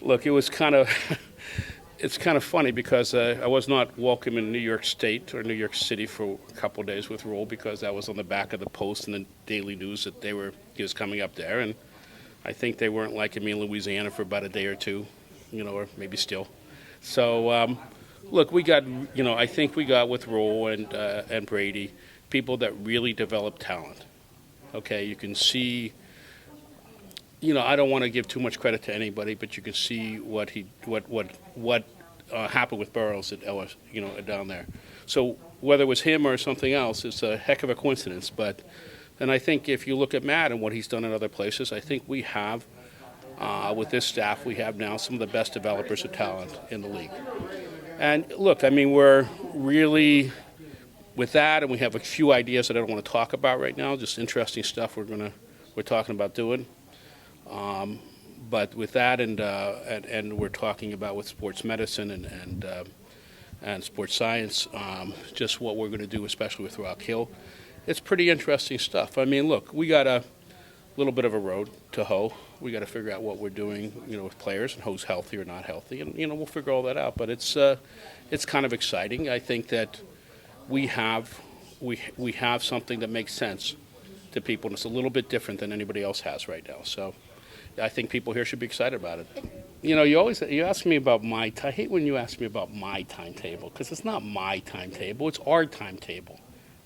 Look, it was kind of it's kind of funny because I was not welcome in New York State or New York City for a couple of days with Rule because that was on the back of the Post and the Daily News that he was coming up there, and I think they weren't liking me in Louisiana for about a day or two, or maybe still. So look, I think we got with Rule and Brady people that really develop talent. Okay, you can see. I don't want to give too much credit to anybody, but you can see what happened with Burrows at LS, down there. So whether it was him or something else, it's a heck of a coincidence. But then I think if you look at Matt and what he's done in other places, I think we have, with this staff, we have now some of the best developers of talent in the league. And look, I mean, we're really with that, and we have a few ideas that I don't want to talk about right now. Just interesting stuff we're talking about doing. But with that, and we're talking about with sports medicine and sports science, just what we're going to do, especially with Rock Hill. It's pretty interesting stuff. I mean, look, we got a little bit of a road to hoe. We got to figure out what we're doing, with players and who's healthy or not healthy, and we'll figure all that out. But it's kind of exciting. I think that we have something that makes sense to people, and it's a little bit different than anybody else has right now. So I think people here should be excited about it. You ask me about I hate when you ask me about my timetable, because it's not my timetable, it's our timetable.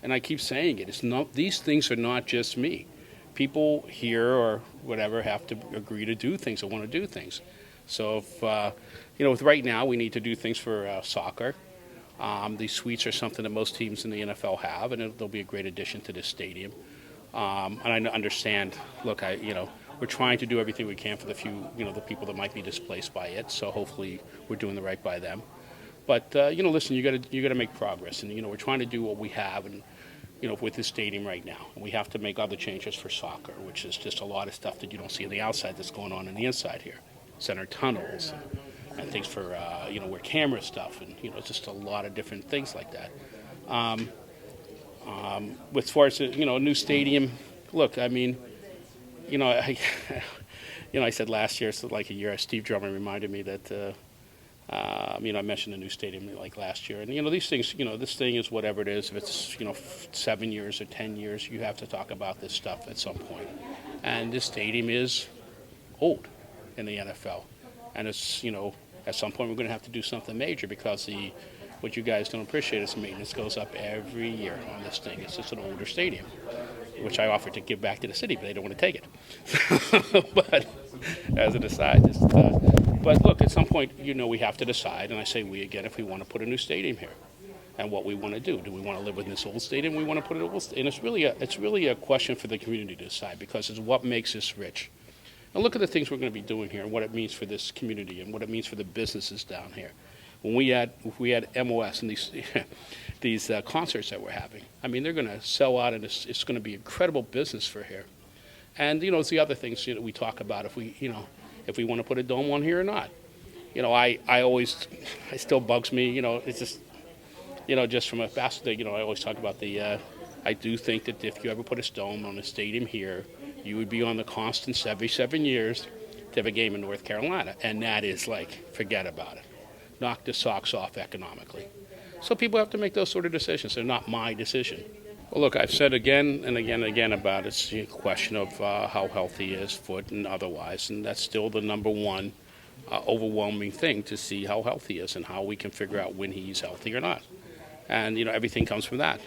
And I keep saying it. These things are not just me. People here or whatever have to agree to do things or want to do things. So if with right now we need to do things for soccer. These suites are something that most teams in the NFL have, and they'll be a great addition to this stadium. And I understand. Look, we're trying to do everything we can for the few, the people that might be displaced by it. So hopefully we're doing the right by them. But listen, you got to make progress, and we're trying to do what we have, and with this stadium right now, and we have to make other changes for soccer, which is just a lot of stuff that you don't see on the outside that's going on the inside here, center tunnels, and things for where camera stuff, and just a lot of different things like that. As far as a new stadium, look, I mean. I said last year, so like a year, Steve Drummond reminded me that, I mentioned the new stadium like last year. And, these things, this thing is whatever it is. If it's, 7 years or 10 years, you have to talk about this stuff at some point. And this stadium is old in the NFL. And it's, at some point we're going to have to do something major because what you guys don't appreciate is maintenance goes up every year on this thing. It's just an older stadium, which I offered to give back to the city, but they don't want to take it. But as an aside, but look, at some point, we have to decide, and I say we again, if we want to put a new stadium here, and what we want to do. Do we want to live in this old stadium? We want to put it in old stadium. And it's really a question for the community to decide, because it's what makes us rich. And look at the things we're going to be doing here, and what it means for this community, and what it means for the businesses down here. When we had MOS and these concerts that we're having, I mean, they're going to sell out, and it's going to be incredible business for here. And it's the other things we talk about if we want to put a dome on here or not. It still bugs me. It's just just from a basketball. I always talk about I do think that if you ever put a dome on a stadium here, you would be on the constant every 7 years to have a game in North Carolina, and that is forget about it. Knock the socks off economically. So people have to make those sort of decisions. They're not my decision. Well, look, I've said again and again and again about it's a question of how healthy he is, foot and otherwise, and that's still the number one overwhelming thing, to see how healthy he is and how we can figure out when he's healthy or not. And, everything comes from that.